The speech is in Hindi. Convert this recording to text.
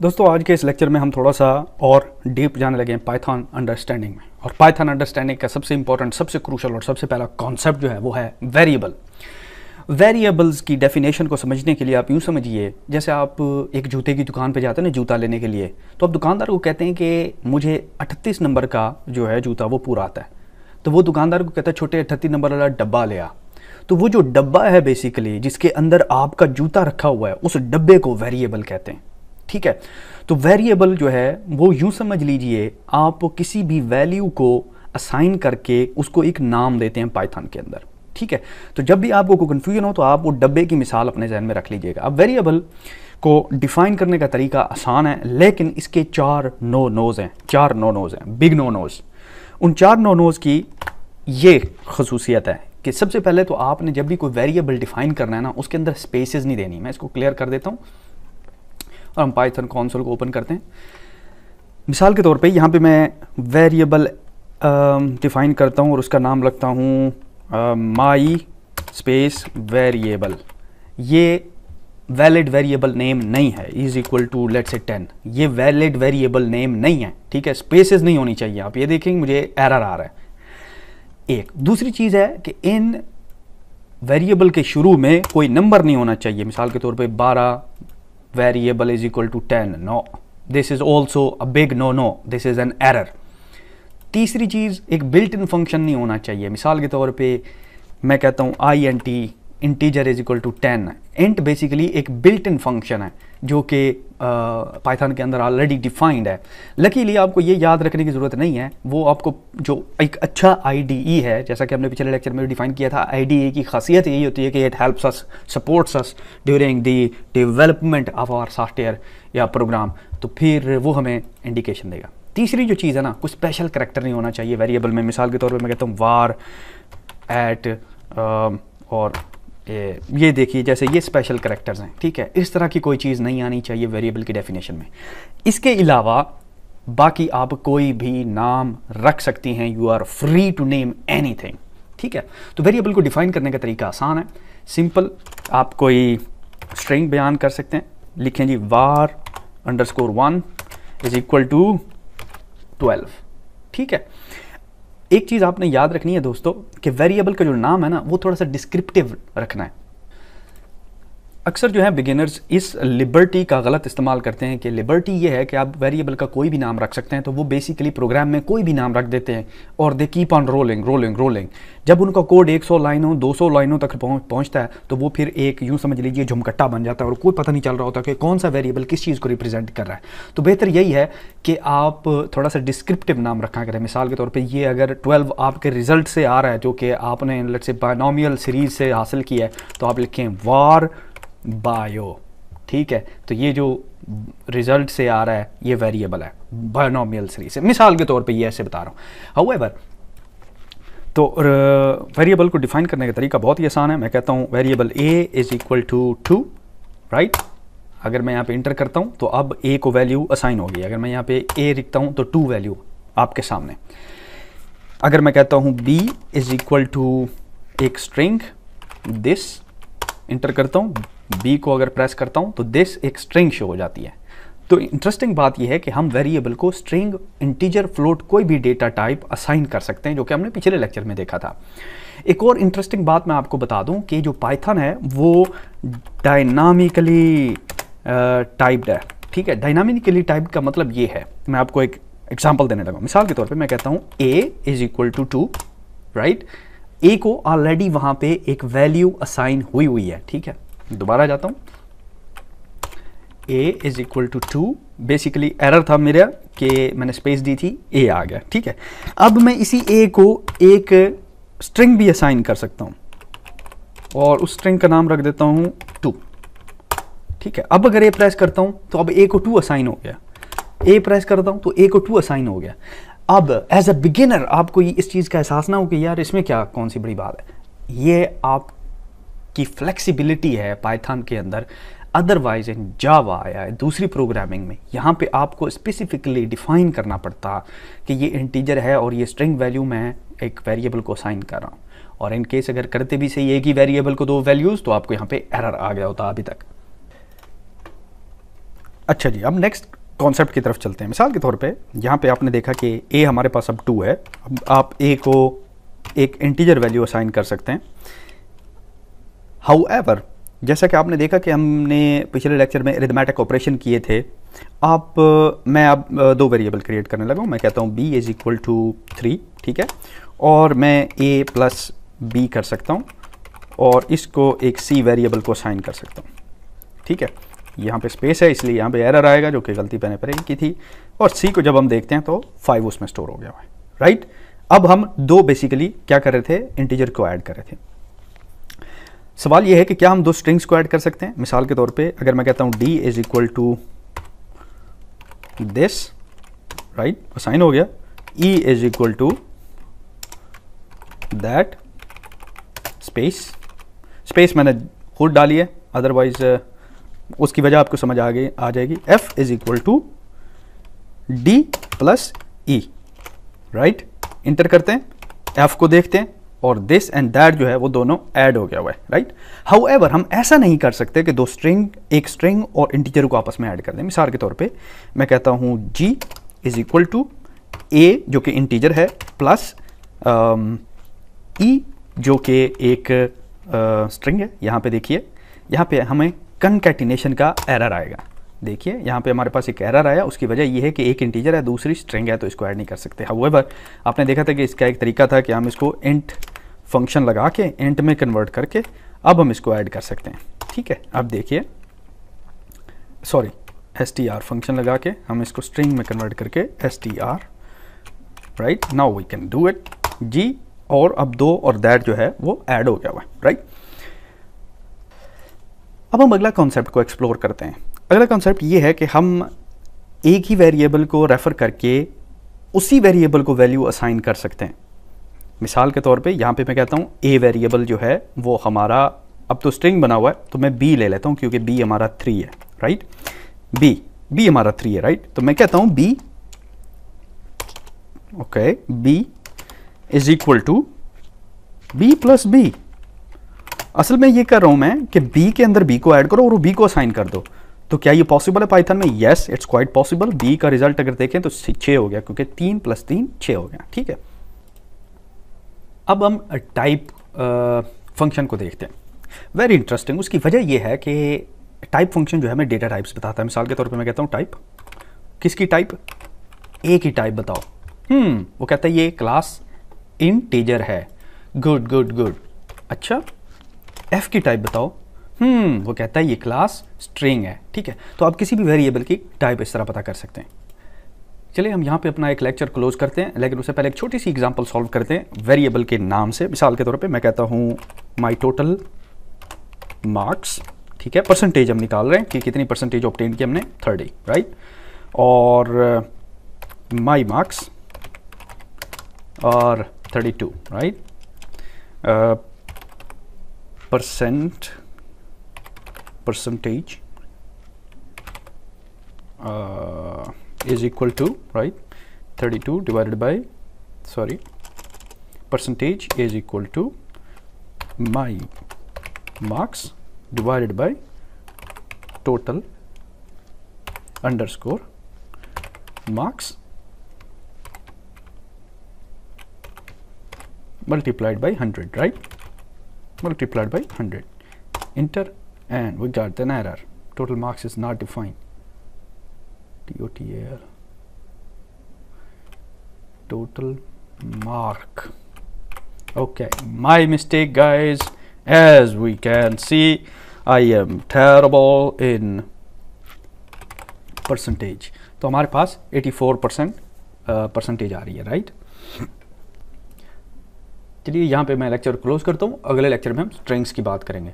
दोस्तों आज के इस लेक्चर में हम थोड़ा सा और डीप जाने लगे हैं पाइथन अंडरस्टैंडिंग में। और पाइथन अंडरस्टैंडिंग का सबसे इंपॉर्टेंट, सबसे क्रूशल और सबसे पहला कॉन्सेप्ट जो है वो है वेरिएबल। वेरिएबल्स की डेफिनेशन को समझने के लिए आप यूँ समझिए, जैसे आप एक जूते की दुकान पे जाते हैं ना जूता लेने के लिए, तो आप दुकानदार को कहते हैं कि मुझे 38 नंबर का जो है जूता वो पूरा आता है। तो वो दुकानदार को कहता है छोटे 38 नंबर वाला डब्बा ले आ। तो वो जो डब्बा है बेसिकली जिसके अंदर आपका जूता रखा हुआ है, उस डब्बे को वेरिएबल कहते हैं। ठीक है, तो वेरिएबल जो है वो यूं समझ लीजिए, आप किसी भी वैल्यू को असाइन करके उसको एक नाम देते हैं पाइथन के अंदर। ठीक है, तो जब भी आपको कोई कन्फ्यूजन हो तो आप वो डब्बे की मिसाल अपने जहन में रख लीजिएगा। अब वेरिएबल को डिफाइन करने का तरीका आसान है, लेकिन इसके चार नो नोज हैं, बिग नो नोज। उन चार नो नोज की ये खसूसियत है कि सबसे पहले तो आपने जब भी कोई वेरिएबल डिफाइन करना है ना, उसके अंदर स्पेसेस नहीं देनी। मैं इसको क्लियर कर देता हूँ और हम पाइथन कंसोल को ओपन करते हैं। मिसाल के तौर पे यहाँ पे मैं वेरिएबल डिफाइन करता हूँ और उसका नाम रखता हूँ माई स्पेस वेरिएबल। ये वैलिड वेरिएबल नेम नहीं है, is equal to let's say 10। ये वैलिड वेरिएबल नेम नहीं है। ठीक है, स्पेसेस नहीं होनी चाहिए। आप ये देखेंगे मुझे एरर आ रहा है। एक दूसरी चीज़ है कि इन वेरिएबल के शुरू में कोई नंबर नहीं होना चाहिए। मिसाल के तौर पे 12 variable is equal to 10। No, this is also a big no, this is an error. तीसरी चीज़, एक बिल्ट इन फंक्शन नहीं होना चाहिए। मिसाल के तौर पे मैं कहता हूँ INT integer is equal to 10। Int basically एक बिल्ट इन फंक्शन है जो कि पाइथन के अंदर ऑलरेडी डिफाइंड है। लकीली आपको ये याद रखने की ज़रूरत नहीं है। वो आपको जो एक अच्छा IDE है, जैसा कि हमने पिछले लेक्चर में डिफाइन किया था, IDE की खासियत यही होती है कि it helps us, supports us during the development of our software या प्रोग्राम। तो फिर वो हमें इंडिकेशन देगा। तीसरी जो चीज़ है ना, कोई स्पेशल करैक्टर नहीं होना चाहिए वेरिएबल में। मिसाल के तौर पर मैं कहता हूँ वार एट और ये देखिए, जैसे ये स्पेशल करैक्टर्स हैं। ठीक है, इस तरह की कोई चीज़ नहीं आनी चाहिए वेरिएबल की डेफिनेशन में। इसके अलावा बाकी आप कोई भी नाम रख सकती हैं। You are free to name anything. ठीक है, तो वेरिएबल को डिफाइन करने का तरीका आसान है, सिंपल। आप कोई स्ट्रिंग बयान कर सकते हैं। लिखें जी var _1 इज इक्वल टू 12। ठीक है, एक चीज़ आपने याद रखनी है दोस्तों कि वेरिएबल का जो नाम है ना, वो थोड़ा सा डिस्क्रिप्टिव रखना है। अक्सर जो है बिगिनर्स इस लिबर्टी का गलत इस्तेमाल करते हैं कि लिबर्टी ये है कि आप वेरिएबल का कोई भी नाम रख सकते हैं। तो वो बेसिकली प्रोग्राम में कोई भी नाम रख देते हैं और दे कीप ऑन रोलिंग। जब उनका कोड 100 लाइनों 200 लाइनों तक पहुंचता है तो वो फिर एक यूँ समझ लीजिए झुमकट्टा बन जाता है और कोई पता नहीं चल रहा होता कि कौन सा वेरिएबल किस चीज़ को रिप्रेजेंट कर रहा है। तो बेहतर यही है कि आप थोड़ा सा डिस्क्रिप्टिव नाम रखा करें। मिसाल के तौर पर ये अगर 12 आपके रिजल्ट से आ रहा है, जो कि आपने लेट्स से बायनोमियल सीरीज से हासिल किया है, तो आप लिखें वार बायो। ठीक है, तो ये जो रिजल्ट से आ रहा है ये वेरिएबल है बायनोमियल सीरीज से। मिसाल के तौर पे ये ऐसे बता रहा हूँ। हाउएवर, तो वेरिएबल को डिफाइन करने का तरीका बहुत ही आसान है। मैं कहता हूँ variable a is equal to 2, right. अगर मैं यहाँ पे इंटर करता हूँ तो अब a को वैल्यू असाइन होगी। अगर मैं यहाँ पे a लिखता हूँ तो 2 वैल्यू आपके सामने। अगर मैं कहता हूँ b इज इक्वल टू एक स्ट्रिंग दिस, इंटर करता हूँ, b को अगर प्रेस करता हूँ तो दिस एक स्ट्रिंग शो हो जाती है। तो इंटरेस्टिंग बात यह है कि हम वेरिएबल को स्ट्रिंग, इंटीजर, फ्लोट, कोई भी डेटा टाइप असाइन कर सकते हैं, जो कि हमने पिछले लेक्चर में देखा था। एक और इंटरेस्टिंग बात मैं आपको बता दूं कि जो पाइथन है वो डायनामिकली टाइप्ड है। ठीक है, डायनामिकली टाइप्ड का मतलब ये है, मैं आपको एक एग्जाम्पल देने लगा। मिसाल के तौर पर मैं कहता हूँ a is equal to 2, right. a को ऑलरेडी वहां पे एक वैल्यू असाइन हुई है। ठीक है, दोबारा जाता हूं, a is equal to 2। Basically error था मेरा कि मैंने स्पेस दी थी, a आ गया। ठीक है, अब मैं इसी a को एक स्ट्रिंग भी असाइन कर सकता हूं और उस स्ट्रिंग का नाम रख देता हूं 2। ठीक है, अब अगर a प्रेस करता हूं तो अब a को 2 असाइन हो गया। a प्रेस करता हूं तो a को 2 असाइन हो गया। अब एज अ बिगिनर आपको इस चीज़ का एहसास ना हो कि यार इसमें क्या कौन सी बड़ी बात है। ये आपकी फ्लेक्सिबिलिटी है पाइथन के अंदर। अदरवाइज इन जावा या दूसरी प्रोग्रामिंग में यहाँ पे आपको स्पेसिफिकली डिफाइन करना पड़ता कि ये इंटीजर है और ये स्ट्रिंग वैल्यू मैं एक वेरिएबल को असाइन कर रहा हूँ। और इन केस अगर करते भी सही एक ही वेरिएबल को 2 वैल्यूज़, तो आपको यहाँ पे एरर आ गया होता अभी तक। अच्छा जी, अब नेक्स्ट कॉन्सेप्ट की तरफ चलते हैं। मिसाल के तौर पे यहाँ पे आपने देखा कि a हमारे पास अब 2 है। अब आप a को एक इंटीजर वैल्यू असाइन कर सकते हैं। हाउएवर, जैसा कि आपने देखा कि हमने पिछले लेक्चर में अरिथमेटिक ऑपरेशन किए थे, मैं अब 2 वेरिएबल क्रिएट करने लगा हूँ। मैं कहता हूँ b इज़ इक्वल टू 3, ठीक है, और मैं a प्लस b कर सकता हूँ और इसको एक c वेरिएबल को असाइन कर सकता हूँ, ठीक है। यहाँ पे स्पेस है इसलिए यहाँ पे एरर आएगा, जो कि गलती मैंने पहले की थी, और c को जब हम देखते हैं तो 5 उसमें स्टोर हो गया हुआ है, राइट। अब हम 2 बेसिकली क्या कर रहे थे, इंटीजर को ऐड कर रहे थे। सवाल ये है कि क्या हम 2 स्ट्रिंग्स को ऐड कर सकते हैं। मिसाल के तौर पे अगर मैं कहता हूँ d is equal to this, right, assign हो गया, e is equal to that, space मैंने खुद डाली है, अदरवाइज उसकी वजह आपको समझ आ जाएगी। f is equal to d plus e, right. Enter करते हैं, f को देखते हैं और दिस एंड दैट जो है वो दोनों ऐड हो गया हुआ है, राइट। हाउएवर हम ऐसा नहीं कर सकते कि 2 स्ट्रिंग, एक स्ट्रिंग और इंटीजर को आपस में ऐड कर दें। मिसाल के तौर पे मैं कहता हूँ g is equal to a जो कि इंटीजर है प्लस e जो कि एक स्ट्रिंग है। यहाँ पे देखिए, यहाँ पे हमें कंकैटिनेशन का एरर आएगा। देखिए यहाँ पे हमारे पास एक एरर आया, उसकी वजह ये है कि एक इंटीजर है दूसरी स्ट्रिंग है, तो इसको ऐड नहीं कर सकते। हाउएवर आपने देखा था कि इसका एक तरीका था कि हम इसको इंट फंक्शन लगा के इंट में कन्वर्ट करके अब हम इसको ऐड कर सकते हैं, ठीक है। अब देखिए, सॉरी, str फंक्शन लगा के हम इसको स्ट्रिंग में कन्वर्ट करके str, right, now we can do it g, और अब 2 और दैट जो है वो ऐड हो गया हुआ है, राइट। अब हम अगला कॉन्सेप्ट को एक्सप्लोर करते हैं। अगला कॉन्सेप्ट ये है कि हम एक ही वेरिएबल को रेफर करके उसी वेरिएबल को वैल्यू असाइन कर सकते हैं। मिसाल के तौर पे यहाँ पे मैं कहता हूँ a वेरिएबल जो है वो हमारा अब तो स्ट्रिंग बना हुआ है, तो मैं b ले लेता हूँ क्योंकि b हमारा 3 है, राइट। b हमारा 3 है, राइट। तो मैं कहता हूँ b, okay, b is equal to b plus b। असल में ये कर रहा हूँ मैं कि b के अंदर b को ऐड करो और वो b को असाइन कर दो। तो क्या ये पॉसिबल है पाइथन में? Yes, it's quite possible. b का रिजल्ट अगर देखें तो 6 हो गया, क्योंकि 3 प्लस 3 6 हो गया, ठीक है। अब हम टाइप फंक्शन को देखते हैं। Very interesting. उसकी वजह यह है कि टाइप फंक्शन जो है हमें डेटा टाइप्स बताता है। मिसाल के तौर पे मैं कहता हूँ टाइप, किसकी टाइप? ए की टाइप बताओ। वो कहता है ये क्लास इंटीजर है। Good good good. अच्छा, एफ की टाइप बताओ। वो कहता है ये क्लास स्ट्रिंग है, ठीक है। तो आप किसी भी वेरिएबल की टाइप इस तरह पता कर सकते हैं। चलिए हम यहाँ पे अपना एक लेक्चर क्लोज करते हैं, लेकिन उससे पहले एक छोटी सी एग्जांपल सॉल्व करते हैं वेरिएबल के नाम से। मिसाल के तौर पे मैं कहता हूँ माई टोटल मार्क्स, ठीक है। परसेंटेज हम निकाल रहे हैं कि कितनी परसेंटेज ऑब्टेन की हमने, 30, राइट। और माई मार्क्स और 32, right. percentage is equal to, right, 32 divided by, sorry, percentage is equal to my marks divided by total underscore marks multiplied by 100, right, multiplied by 100. Enter, and we got an error. Total marks is not defined. TOTAL. Total mark. Okay, my mistake, guys. As we can see, I am terrible in percentage. तो हमारे पास 84% परसेंटेज आ रही है, राइट। चलिए यहाँ पे मैं लेक्चर क्लोज करता हूँ। अगले लेक्चर में हम स्ट्रिंग्स की बात करेंगे।